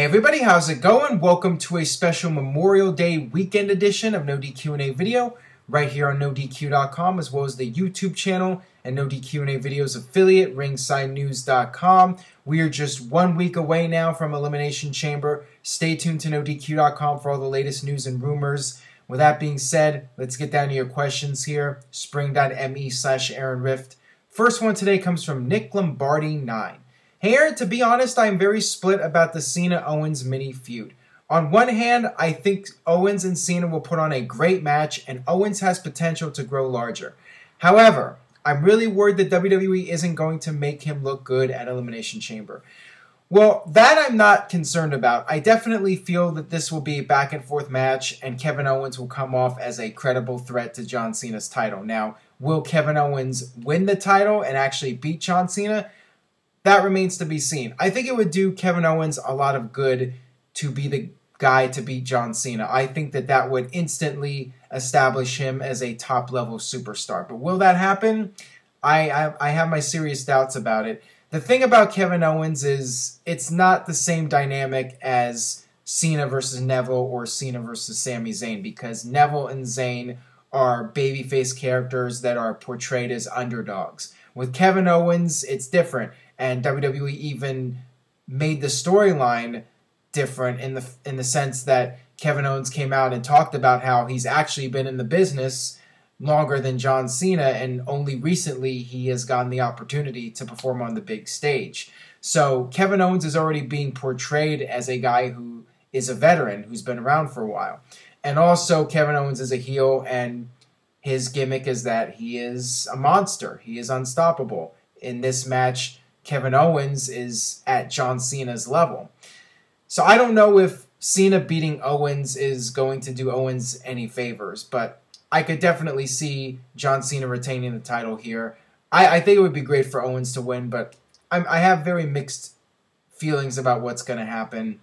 everybody, how's it going? Welcome to a special Memorial Day weekend edition of NoDQ&A video right here on NoDQ.com, as well as the YouTube channel and NoDQ&A videos affiliate, ringsidenews.com. We are just 1 week away now from Elimination Chamber. Stay tuned to NoDQ.com for all the latest news and rumors. With that being said, let's get down to your questions here. Spring.me/Aaron Rift. First one today comes from Nick Lombardi 9. Hey Aaron, to be honest, I am very split about the Cena-Owens mini feud. On one hand, I think Owens and Cena will put on a great match, and Owens has potential to grow larger. However, I'm really worried that WWE isn't going to make him look good at Elimination Chamber. Well, that I'm not concerned about. I definitely feel that this will be a back-and-forth match, and Kevin Owens will come off as a credible threat to John Cena's title. Now, will Kevin Owens win the title and actually beat John Cena? That remains to be seen. I think it would do Kevin Owens a lot of good to be the guy to beat John Cena. I think that that would instantly establish him as a top-level superstar. But will that happen? I have my serious doubts about it. The thing about Kevin Owens is it's not the same dynamic as Cena versus Neville or Cena versus Sami Zayn, because Neville and Zayn are babyface characters that are portrayed as underdogs. With Kevin Owens, it's different. And WWE even made the storyline different in the sense that Kevin Owens came out and talked about how he's actually been in the business longer than John Cena, and only recently he has gotten the opportunity to perform on the big stage. So Kevin Owens is already being portrayed as a guy who is a veteran, who's been around for a while. And also Kevin Owens is a heel, and his gimmick is that he is a monster. He is unstoppable. In this match, Kevin Owens is at John Cena's level. So I don't know if Cena beating Owens is going to do Owens any favors, but I could definitely see John Cena retaining the title here. I think it would be great for Owens to win, but I have very mixed feelings about what's going to happen.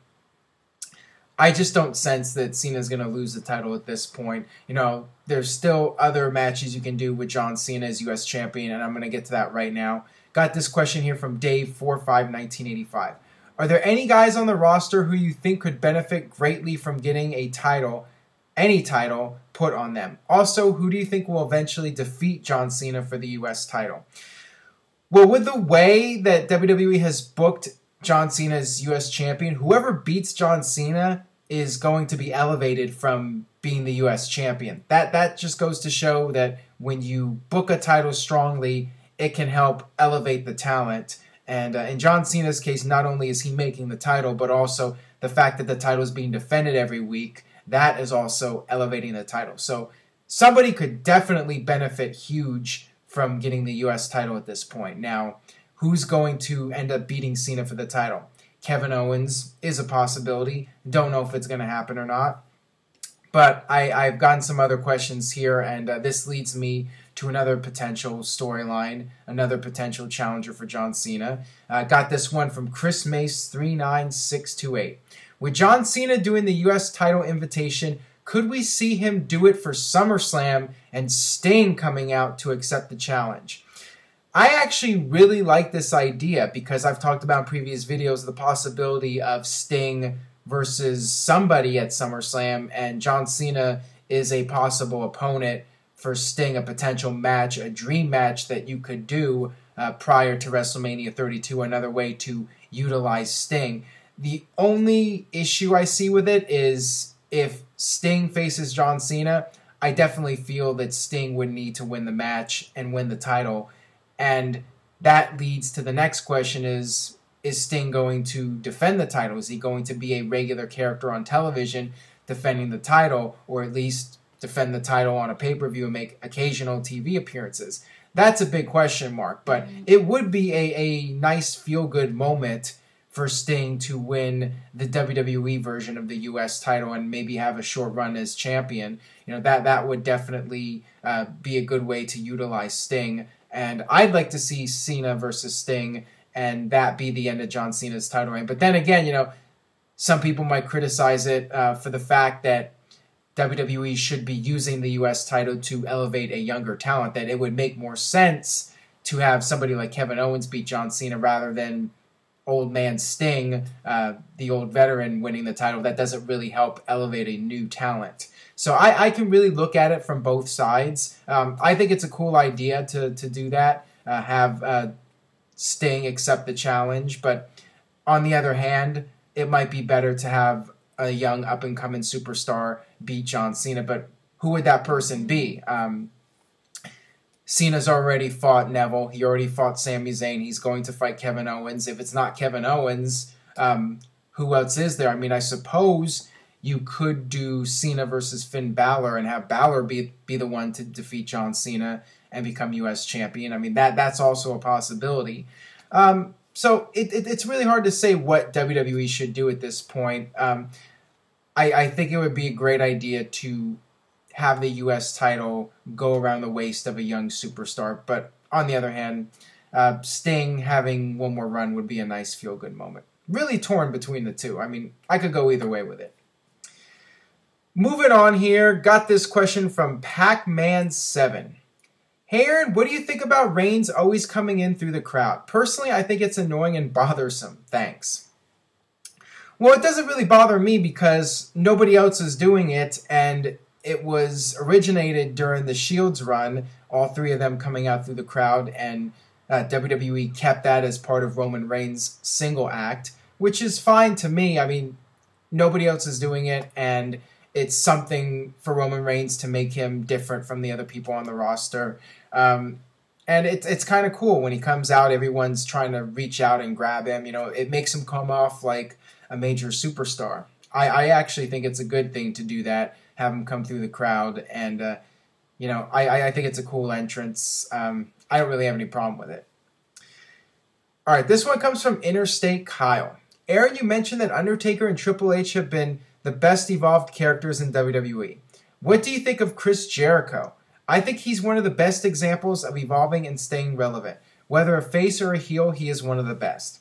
I just don't sense that Cena's going to lose the title at this point. You know, there's still other matches you can do with John Cena as U.S. champion, and I'm going to get to that right now. Got this question here from Dave451985. Are there any guys on the roster who you think could benefit greatly from getting a title, any title, put on them? Also, who do you think will eventually defeat John Cena for the U.S. title? Well, with the way that WWE has booked John Cena as U.S. champion, whoever beats John Cena is going to be elevated from being the U.S. champion. That just goes to show that when you book a title strongly, it can help elevate the talent. And in John Cena's case, not only is he making the title, but also the fact that the title is being defended every week, that is also elevating the title. So somebody could definitely benefit huge from getting the U.S. title at this point. Now, who's going to end up beating Cena for the title? Kevin Owens is a possibility. Don't know if it's going to happen or not. But I've gotten some other questions here, and this leads me to another potential storyline, another potential challenger for John Cena. Got this one from Chris Mace 39628. With John Cena doing the U.S. title invitation, could we see him do it for SummerSlam and Sting coming out to accept the challenge? I actually really like this idea because I've talked about in previous videos the possibility of Sting versus somebody at SummerSlam, and John Cena is a possible opponent for Sting, a potential match, a dream match that you could do prior to WrestleMania 32, another way to utilize Sting. The only issue I see with it is if Sting faces John Cena, I definitely feel that Sting would need to win the match and win the title. And that leads to the next question is Sting going to defend the title? Is he going to be a regular character on television defending the title, or at least defend the title on a pay-per-view and make occasional TV appearances? That's a big question mark, but it would be a nice feel-good moment for Sting to win the WWE version of the U.S. title and maybe have a short run as champion. You know, that would definitely be a good way to utilize Sting. And I'd like to see Cena versus Sting, and that be the end of John Cena's title reign. But then again, you know, some people might criticize it for the fact that WWE should be using the U.S. title to elevate a younger talent, that it would make more sense to have somebody like Kevin Owens beat John Cena rather than old man Sting, the old veteran, winning the title, that doesn't really help elevate a new talent. So I can really look at it from both sides. I think it's a cool idea to do that, have Sting accept the challenge. But on the other hand, it might be better to have a young up-and-coming superstar beat John Cena. But who would that person be? Cena's already fought Neville. He already fought Sami Zayn. He's going to fight Kevin Owens. If it's not Kevin Owens, who else is there? I mean, I suppose you could do Cena versus Finn Balor and have Balor be the one to defeat John Cena and become U.S. champion. I mean, that's also a possibility. So it's really hard to say what WWE should do at this point. I think it would be a great idea to have the U.S. title go around the waist of a young superstar. But on the other hand, Sting having one more run would be a nice feel-good moment. Really torn between the two. I mean, I could go either way with it. Moving on here, got this question from Pac-Man7. Hey Aaron, what do you think about Reigns always coming in through the crowd? Personally, I think it's annoying and bothersome. Thanks. Well, it doesn't really bother me because nobody else is doing it, and it was originated during the Shield's run, all three of them coming out through the crowd, and WWE kept that as part of Roman Reigns' single act, which is fine to me. I mean, nobody else is doing it, and it's something for Roman Reigns to make him different from the other people on the roster. And it's kind of cool when he comes out, everyone's trying to reach out and grab him. You know, it makes him come off like a major superstar. I actually think it's a good thing to do that, have him come through the crowd, and you know, I think it's a cool entrance. I don't really have any problem with it. All right, this one comes from Interstate Kyle. Aaron, you mentioned that Undertaker and Triple H have been the best evolved characters in WWE. What do you think of Chris Jericho? I think he's one of the best examples of evolving and staying relevant. Whether a face or a heel, he is one of the best.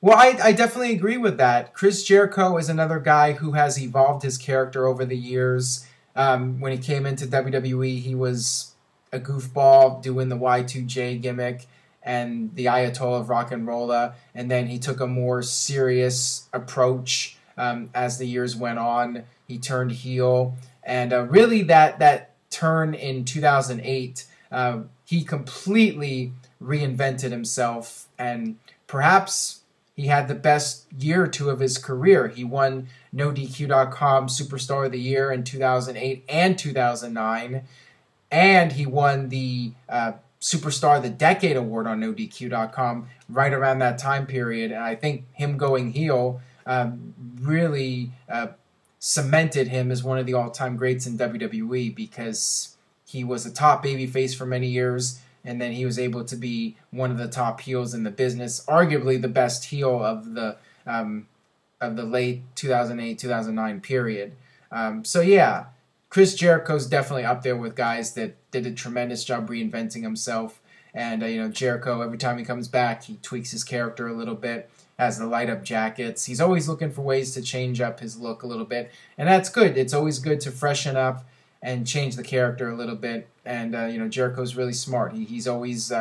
Well, I definitely agree with that. Chris Jericho is another guy who has evolved his character over the years. When he came into WWE, he was a goofball doing the Y2J gimmick and the Ayatollah of Rock and Rolla, and then he took a more serious approach as the years went on. He turned heel, and really that turn in 2008, he completely reinvented himself, and perhaps he had the best year or two of his career. He won NoDQ.com Superstar of the Year in 2008 and 2009, and he won the Superstar of the Decade Award on NoDQ.com right around that time period. And I think him going heel really cemented him as one of the all-time greats in WWE, because he was a top babyface for many years, and then he was able to be one of the top heels in the business, arguably the best heel of the late 2008-2009 period. So yeah, Chris Jericho's definitely up there with guys that did a tremendous job reinventing himself. And you know, Jericho, every time he comes back, he tweaks his character a little bit, has the light-up jackets. He's always looking for ways to change up his look a little bit, and that's good. It's always good to freshen up and change the character a little bit. And you know, Jericho's really smart. He's always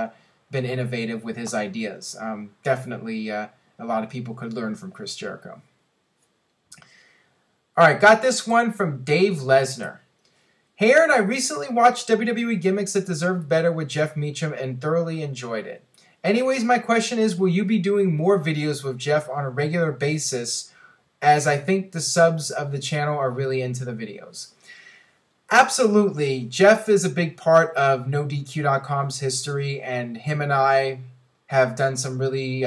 been innovative with his ideas. Definitely a lot of people could learn from Chris Jericho. All right, got this one from Dave Lesnar. Hey Aaron, I recently watched WWE Gimmicks That Deserved Better with Jeff Meacham and thoroughly enjoyed it. Anyways, my question is, will you be doing more videos with Jeff on a regular basis, as I think the subs of the channel are really into the videos? Absolutely. Jeff is a big part of NoDQ.com's history, and him and I have done some really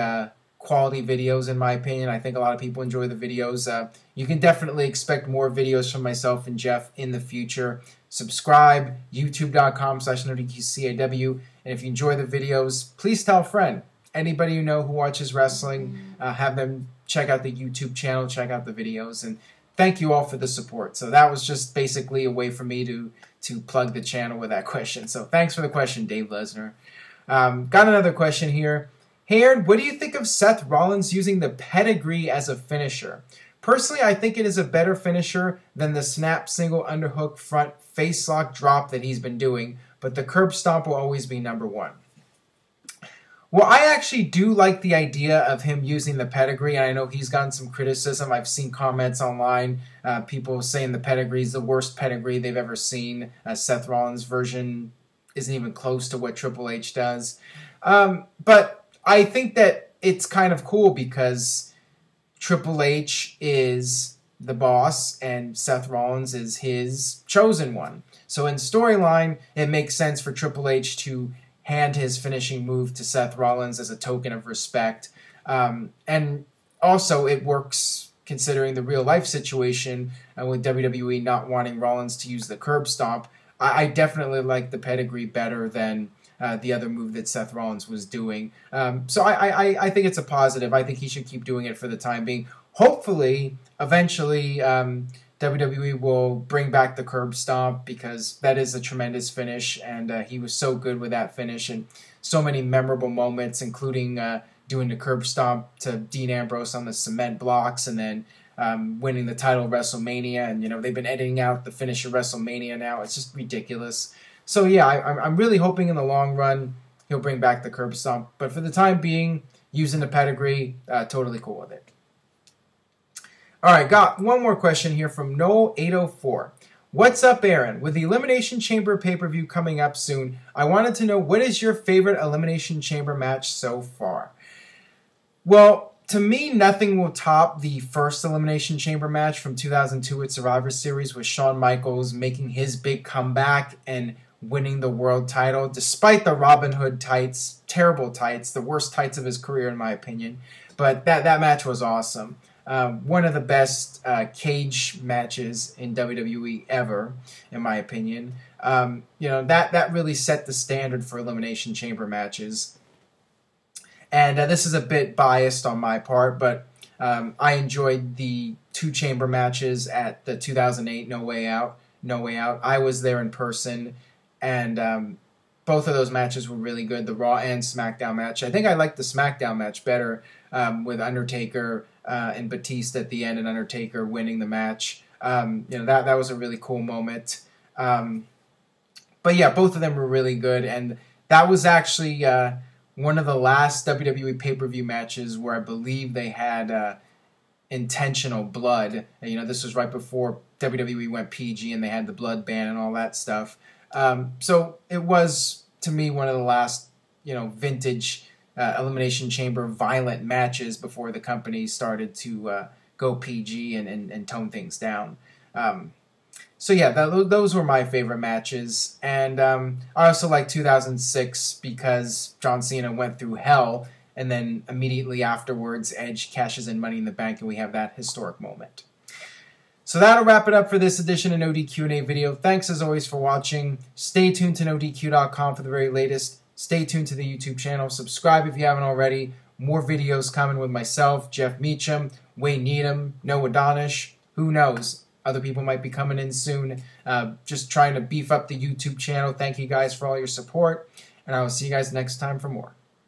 quality videos, in my opinion. I think a lot of people enjoy the videos. You can definitely expect more videos from myself and Jeff in the future. Subscribe, youtube.com/NoDQCAW. And if you enjoy the videos, please tell a friend. Anybody you know who watches wrestling, have them check out the YouTube channel, check out the videos, and thank you all for the support. So that was just basically a way for me to plug the channel with that question. So thanks for the question, Dave Lesnar. Got another question here. Hey Aaron, what do you think of Seth Rollins using the pedigree as a finisher? Personally, I think it is a better finisher than the snap single underhook front face lock drop that he's been doing, but the curb stomp will always be number one. Well, I actually do like the idea of him using the pedigree, and I know he's gotten some criticism. I've seen comments online, people saying the pedigree is the worst pedigree they've ever seen. Seth Rollins' version isn't even close to what Triple H does. But I think that it's kind of cool because Triple H is the boss and Seth Rollins is his chosen one. So in storyline, it makes sense for Triple H to hand his finishing move to Seth Rollins as a token of respect. And also it works considering the real life situation with WWE not wanting Rollins to use the curb stomp. I definitely like the pedigree better than the other move that Seth Rollins was doing. So I think it's a positive. I think he should keep doing it for the time being. Hopefully, eventually, WWE will bring back the curb stomp because that is a tremendous finish, and he was so good with that finish and so many memorable moments, including doing the curb stomp to Dean Ambrose on the cement blocks and then winning the title at WrestleMania. And, you know, they've been editing out the finish of WrestleMania now. It's just ridiculous. So, yeah, I'm really hoping in the long run he'll bring back the curb stomp. But for the time being, using the pedigree, totally cool with it. All right, got one more question here from Noel804. What's up, Aaron? With the Elimination Chamber pay-per-view coming up soon, I wanted to know, what is your favorite Elimination Chamber match so far? Well, to me, nothing will top the first Elimination Chamber match from 2002 at Survivor Series with Shawn Michaels making his big comeback and winning the world title, despite the Robin Hood tights, terrible tights, the worst tights of his career in my opinion. But that match was awesome. One of the best cage matches in WWE ever, in my opinion. You know, that really set the standard for Elimination Chamber matches. And this is a bit biased on my part, but I enjoyed the 2 chamber matches at the 2008 No Way Out. I was there in person, and both of those matches were really good, the Raw and SmackDown match. I think I liked the SmackDown match better with Undertaker and Batista at the end, and Undertaker winning the match. You know, that was a really cool moment. But yeah, both of them were really good, and that was actually one of the last WWE pay-per-view matches where I believe they had intentional blood. And, you know, this was right before WWE went PG and they had the blood ban and all that stuff. So it was, to me, one of the last, you know, vintage Elimination Chamber violent matches before the company started to go PG and tone things down. So yeah, those were my favorite matches. And I also like 2006 because John Cena went through hell, and then immediately afterwards Edge cashes in Money in the Bank, and we have that historic moment. So that'll wrap it up for this edition of NoDQ&A video. Thanks as always for watching. Stay tuned to NoDQ.com for the very latest. Stay tuned to the YouTube channel. Subscribe if you haven't already. More videos coming with myself, Jeff Meacham, Wayne Needham, Noah Donish. Who knows? Other people might be coming in soon. Just trying to beef up the YouTube channel. Thank you guys for all your support. And I will see you guys next time for more.